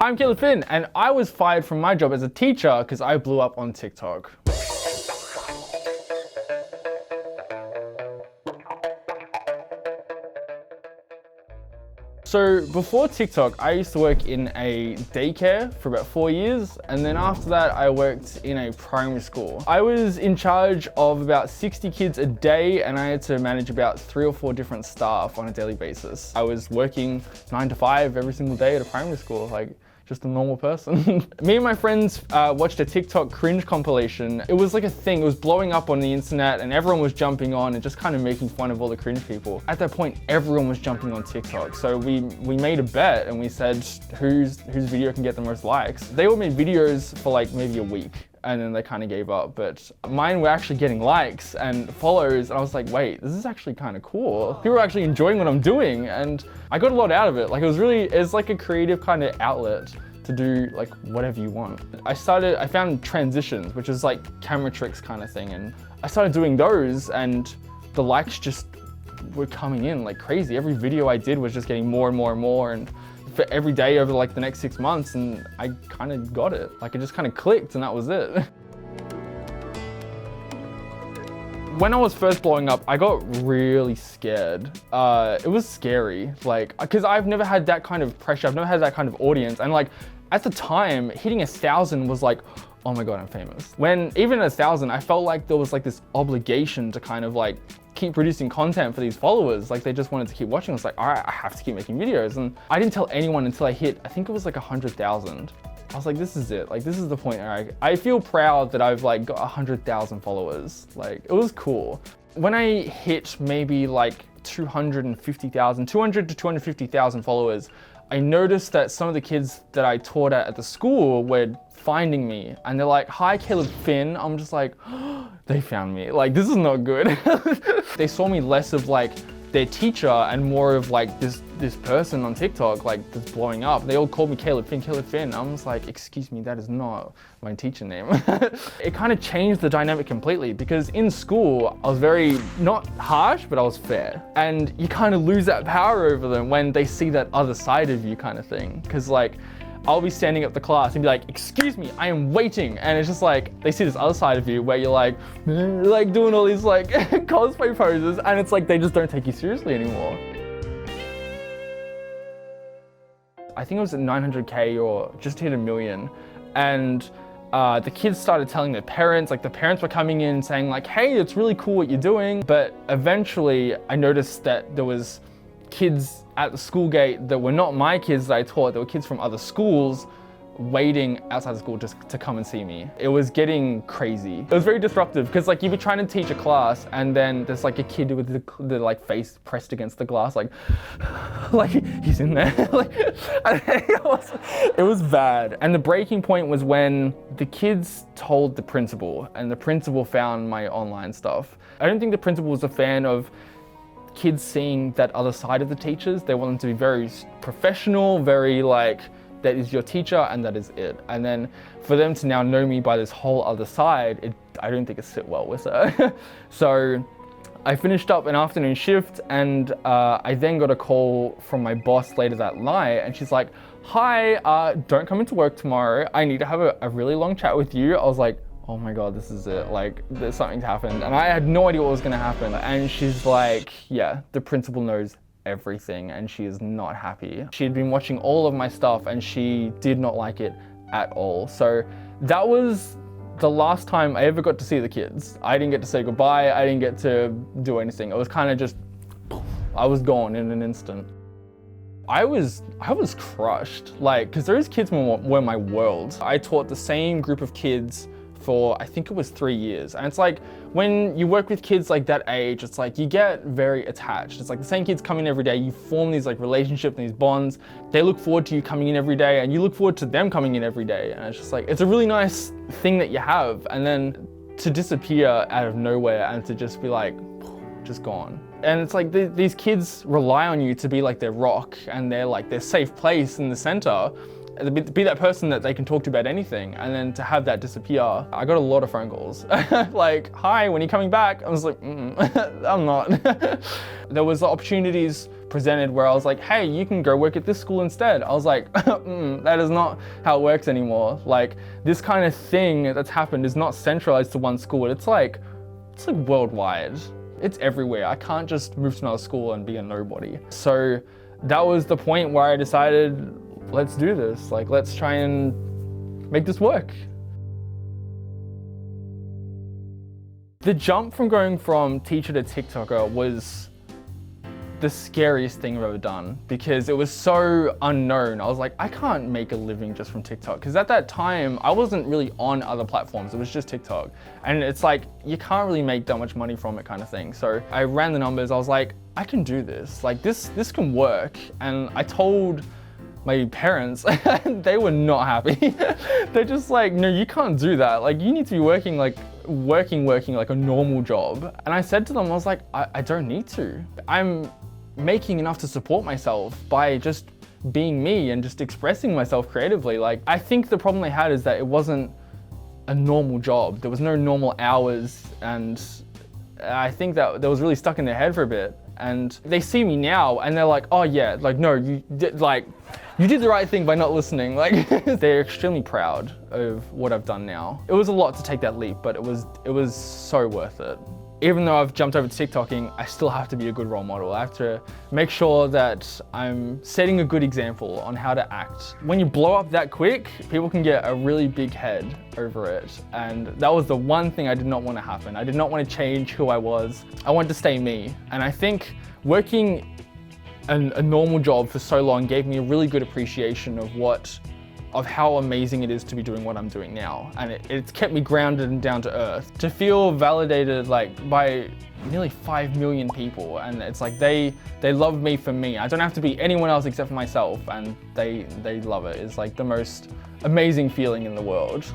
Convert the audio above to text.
Hi, I'm caleb.finn, and I was fired from my job as a teacher because I blew up on TikTok. So before TikTok, I used to work in a daycare for about 4 years. And then after that, I worked in a primary school. I was in charge of about 60 kids a day, and I had to manage about 3 or 4 different staff on a daily basis. I was working 9 to 5 every single day at a primary school, like just a normal person. Me and my friends watched a TikTok cringe compilation. It was like a thing, it was blowing up on the internet and everyone was jumping on and just kind of making fun of all the cringe people. At that point, everyone was jumping on TikTok. So we made a bet and we said, whose video can get the most likes? They all made videos for like maybe a week, and then they kind of gave up. But mine were actually getting likes and follows, and I was like, wait, this is actually kind of cool. People are actually enjoying what I'm doing, and I got a lot out of it. Like it's like a creative kind of outlet to do like whatever you want. I found transitions, which is like camera tricks kind of thing, and I started doing those, and the likes just were coming in like crazy. Every video I did was just getting more and more and more, and for every day over like the next 6 months, and I kind of got it. Like it just kind of clicked, and that was it. When I was first blowing up, I got really scared. It was scary, like, because I've never had that kind of pressure. I've never had that kind of audience. And like, at the time, hitting 1,000 was like, oh my God, I'm famous. When even at 1,000, I felt like there was like this obligation to kind of like keep producing content for these followers. Like they just wanted to keep watching. I was like, all right, I have to keep making videos. And I didn't tell anyone until I hit, I think it was like 100,000. I was like, this is it. Like, this is the point. I feel proud that I've like got 100,000 followers. Like, it was cool. When I hit maybe like 250,000, 200 to 250,000 followers, I noticed that some of the kids that I taught at the school were finding me, and they're like, hi, caleb.finn. I'm just like, oh, they found me. Like, this is not good. They saw me less of like their teacher and more of like this person on TikTok, like that's blowing up. They all called me caleb.finn, caleb.finn. I'm just like, excuse me, that is not my teacher name. It kind of changed the dynamic completely, because in school, I was very, not harsh, but I was fair. And you kind of lose that power over them when they see that other side of you kind of thing. Because like, I'll be standing up the class and be like, excuse me, I am waiting. And it's just like, they see this other side of you where you're like doing all these like cosplay poses, and it's like, they just don't take you seriously anymore. I think it was at 900K or just hit 1 million. And the kids started telling their parents, like the parents were coming in saying like, hey, it's really cool what you're doing. But eventually I noticed that there was kids at the school gate that were not my kids that I taught. There were kids from other schools waiting outside the school just to come and see me. It was getting crazy. It was very disruptive, because like you'd be trying to teach a class and then there's like a kid with the like face pressed against the glass, like he's in there. Like, it was bad. And the breaking point was when the kids told the principal, and the principal found my online stuff. I don't think the principal was a fan of kids seeing that other side of the teachers. They want them to be very professional, very like, that is your teacher and that is it. And then for them to now know me by this whole other side, I don't think it sit well with her. So I finished up an afternoon shift, and I then got a call from my boss later that night, and she's like, hi, don't come into work tomorrow. I need to have a really long chat with you. I was like, oh my God, this is it. Like, there's something's happened. And I had no idea what was gonna happen. And she's like, yeah, the principal knows everything and she is not happy. She had been watching all of my stuff and she did not like it at all. So that was the last time I ever got to see the kids. I didn't get to say goodbye. I didn't get to do anything. It was kind of just, I was gone in an instant. I was crushed, like, because those kids were my world. I taught the same group of kids for, I think it was 3 years. And it's like, when you work with kids like that age, it's like you get very attached. It's like the same kids come in every day, you form these like relationships and these bonds. They look forward to you coming in every day and you look forward to them coming in every day. And it's just like, it's a really nice thing that you have. And then to disappear out of nowhere and to just be like, just gone. And it's like these kids rely on you to be like their rock and they're like their safe place in the center. be that person that they can talk to about anything, and then to have that disappear. I got a lot of phone calls. Like, hi, when are you coming back? I was like, I'm not. There was opportunities presented where I was like, hey, you can go work at this school instead. I was like, that is not how it works anymore. Like, this kind of thing that's happened is not centralized to one school. It's like worldwide. It's everywhere. I can't just move to another school and be a nobody. So that was the point where I decided, let's do this. Like, let's try and make this work. The jump from going from teacher to TikToker was the scariest thing I've ever done, because it was so unknown. I was like, I can't make a living just from TikTok, because at that time I wasn't really on other platforms. It was just TikTok, and it's like, you can't really make that much money from it, kind of thing. So I ran the numbers. I was like, I can do this. Like, this can work. And I told my parents, they were not happy. They're just like, no, you can't do that. Like, you need to be working like a normal job. And I said to them, I was like, I don't need to. I'm making enough to support myself by just being me and just expressing myself creatively. Like, I think the problem they had is that it wasn't a normal job. There was no normal hours, and I think that was really stuck in their head for a bit. And they see me now and they're like, oh yeah, like, no, you did the right thing by not listening. Like, they're extremely proud of what I've done now. It was a lot to take that leap, but it was so worth it. Even though I've jumped over to TikToking, I still have to be a good role model. I have to make sure that I'm setting a good example on how to act. When you blow up that quick, people can get a really big head over it. And that was the one thing I did not want to happen. I did not want to change who I was. I wanted to stay me. And I think working a normal job for so long gave me a really good appreciation of how amazing it is to be doing what I'm doing now. And it's kept me grounded and down to earth. To feel validated like by nearly 5 million people, and it's like they love me for me. I don't have to be anyone else except for myself, and they love it. It's like the most amazing feeling in the world.